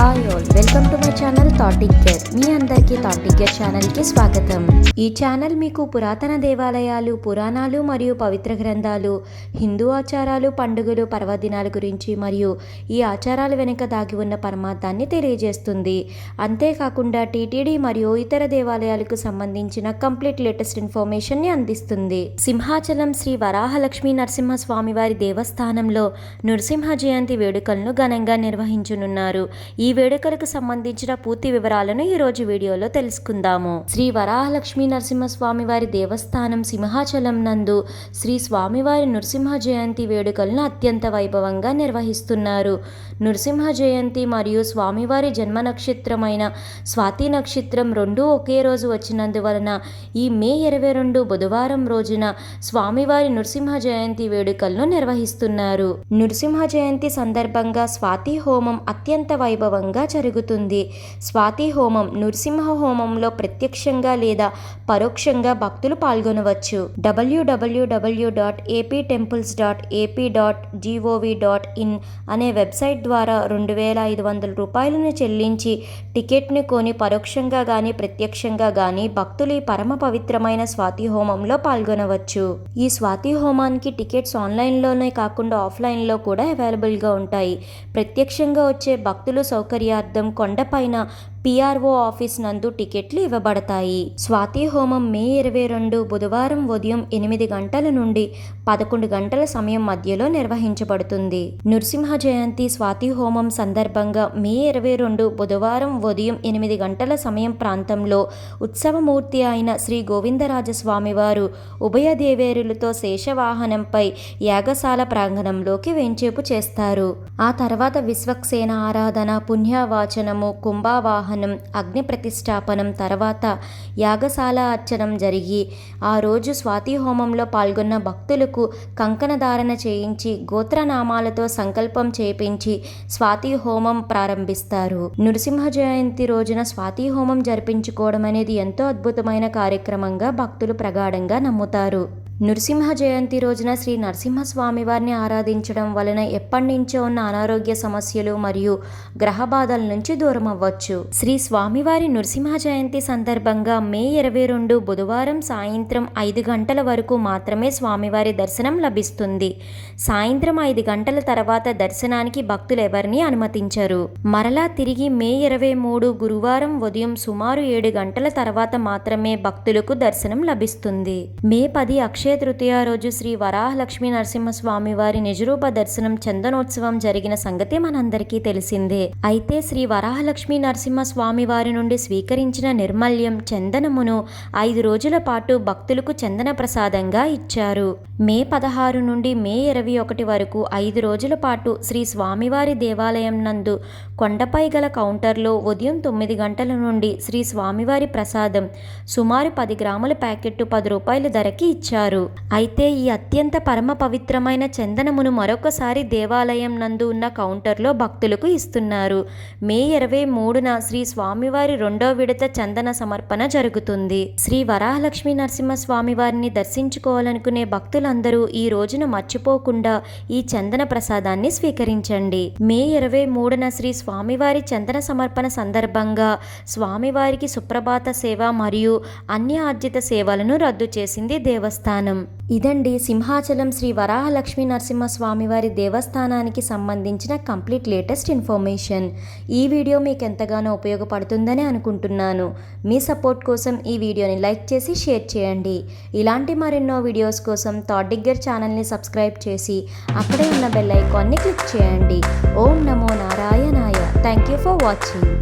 Hi all, welcome to my channel థాటిక్ care. మీ అందరికీ థాటిక్ కేర్ ఛానల్కి స్వాగతం. ఈ ఛానల్ మీకు పురాతన దేవాలయాలు, పురాణాలు మరియు పవిత్ర గ్రంథాలు, హిందూ ఆచారాలు, పండుగలు, పర్వదినాల గురించి మరియు ఈ ఆచారాల వెనుక దాగి ఉన్న పరమార్థాన్ని తెలియజేస్తుంది. అంతేకాకుండా టీటీడీ మరియు ఇతర దేవాలయాలకు సంబంధించిన కంప్లీట్ లేటెస్ట్ ఇన్ఫర్మేషన్ని అందిస్తుంది. సింహాచలం శ్రీ వరాహలక్ష్మీ నరసింహస్వామి వారి దేవస్థానంలో నృసింహ జయంతి వేడుకలను ఘనంగా నిర్వహించనున్నారు. ఈ వేడుకలకు సంబంధించిన పూర్తి వివరాలను ఈరోజు వీడియోలో తెలుసుకుందాము. శ్రీ వరాహలక్ష్మీ నరసింహస్వామి వారి దేవస్థానం సింహాచలం నందు శ్రీ స్వామివారి నృసింహ జయంతి వేడుకలను అత్యంత వైభవంగా నిర్వహిస్తున్నారు. నృసింహ జయంతి మరియు స్వామివారి జన్మ నక్షత్రమైన స్వాతి నక్షత్రం రెండూ ఒకే రోజు వచ్చినందువలన ఈ మే 22 బుధవారం రోజున స్వామివారి నృసింహ జయంతి వేడుకలను నిర్వహిస్తున్నారు. నృసింహ జయంతి సందర్భంగా స్వాతి హోమం అత్యంత వైభవంగా జరుగుతుంది. స్వాతి హోమం నృసింహ హోమంలో ప్రత్యక్షంగా లేదా పరోక్షంగా భక్తులు పాల్గొనవచ్చు. www.aptemples.ap.gov.in అనే వెబ్సైట్ ద్వారా 2500 రూపాయలను చెల్లించి టికెట్ను కొని పరోక్షంగా గానీ ప్రత్యక్షంగా గానీ భక్తులు ఈ పరమ పవిత్రమైన స్వాతి హోమంలో పాల్గొనవచ్చు. ఈ స్వాతి హోమానికి టికెట్స్ ఆన్లైన్లోనే కాకుండా ఆఫ్లైన్లో కూడా అవైలబుల్గా ఉంటాయి. ప్రత్యక్షంగా వచ్చే భక్తులు సౌకర్యార్థం కొండపైన PRO ఆఫీస్ నందు టికెట్లు ఇవ్వబడతాయి. స్వాతి హోమం మే 22 బుధవారం ఉదయం 8 గంటల నుండి 11 గంటల సమయం మధ్యలో నిర్వహించబడుతుంది. నృసింహ జయంతి స్వాతి హోమం సందర్భంగా మే 22 బుధవారం ఉదయం 8 గంటల సమయం ప్రాంతంలో ఉత్సవమూర్తి అయిన శ్రీ గోవిందరాజస్వామి వారు ఉభయ దేవేరులతో శేషవాహనంపై యాగశాల ప్రాంగణంలోకి వేంచేపు చేస్తారు. ఆ తర్వాత విశ్వక్సేన ఆరాధన, పుణ్యవాచనము, కుంభావాహనం, అగ్ని ప్రతిష్టాపనం, తర్వాత యాగశాల అర్చనం జరిగి ఆ రోజు స్వాతి హోమంలో పాల్గొన్న భక్తులకు కంకణ ధారణ చేయించి గోత్రనామాలతో సంకల్పం చేపించి స్వాతి హోమం ప్రారంభిస్తారు. నృసింహ జయంతి రోజున స్వాతి హోమం జరిపించుకోవడం అనేది ఎంతో అద్భుతమైన కార్యక్రమంగా భక్తులు ప్రగాఢంగా నమ్ముతారు. నృసింహ జయంతి రోజున శ్రీ నరసింహస్వామి వారిని ఆరాధించడం వలన ఎప్పటి నుంచో ఉన్న అనారోగ్య సమస్యలు మరియు గ్రహ బాధల నుంచి దూరం అవ్వచ్చు. శ్రీ స్వామివారి నృసింహ జయంతి సందర్భంగా మే 22 బుధవారం సాయంత్రం 5 గంటల వరకు మాత్రమే స్వామివారి దర్శనం లభిస్తుంది. సాయంత్రం 5 గంటల తర్వాత దర్శనానికి భక్తులు ఎవరిని అనుమతించరు. మరలా తిరిగి మే 23 గురువారం ఉదయం సుమారు 7 గంటల తర్వాత మాత్రమే భక్తులకు దర్శనం లభిస్తుంది. మే 10 అక్షయ తృతీయ రోజు శ్రీ వరాహలక్ష్మీ నరసింహస్వామి వారి నిజరూప దర్శనం చందనోత్సవం జరిగిన సంగతి మనందరికీ తెలిసిందే. అయితే శ్రీ వరాహలక్ష్మీ నరసింహస్వామి వారి నుండి స్వీకరించిన నిర్మల్యం చందనమును 5 రోజుల పాటు భక్తులకు చందన ప్రసాదంగా ఇచ్చారు. మే 16 నుండి మే 21 వరకు 5 రోజుల పాటు శ్రీ స్వామివారి దేవాలయం నందు కొండపై గల కౌంటర్లో ఉదయం 9 గంటల నుండి శ్రీ స్వామివారి ప్రసాదం సుమారు 10 గ్రాముల ప్యాకెట్టు 10 రూపాయల ధరకి ఇచ్చారు. అయితే ఈ అత్యంత పరమ పవిత్రమైన చందనమును మరొకసారి దేవాలయం నందు ఉన్న కౌంటర్లో భక్తులకు ఇస్తున్నారు. మే 23న శ్రీ స్వామివారి 2వ విడత చందన సమర్పణ జరుగుతుంది. శ్రీ వరాహలక్ష్మీ నరసింహస్వామి వారిని దర్శించుకోవాలనుకునే భక్తులందరూ ఈ రోజున మర్చిపోకుండా ఈ చందన ప్రసాదాన్ని స్వీకరించండి. మే 23న శ్రీ స్వామివారి చందన సమర్పణ సందర్భంగా స్వామివారికి సుప్రభాత సేవ మరియు అన్య ఆర్జిత సేవలను రద్దు చేసింది దేవస్థానం. ఇదండి సింహాచలం శ్రీ వరాహలక్ష్మీ నరసింహస్వామి వారి దేవస్థానానికి సంబంధించిన కంప్లీట్ లేటెస్ట్ ఇన్ఫర్మేషన్. ఈ వీడియో మీకు ఎంతగానో ఉపయోగపడుతుందని అనుకుంటున్నాను. మీ సపోర్ట్ కోసం ఈ వీడియోని లైక్ చేసి షేర్ చేయండి. ఇలాంటి మరెన్నో వీడియోస్ కోసం థాటిక్ కేర్ ఛానల్ని సబ్స్క్రైబ్ చేసి అక్కడే ఉన్న బెల్ ఐకాన్ని క్లిక్ చేయండి. ఓం నమో నారాయణాయ. Thank you for watching.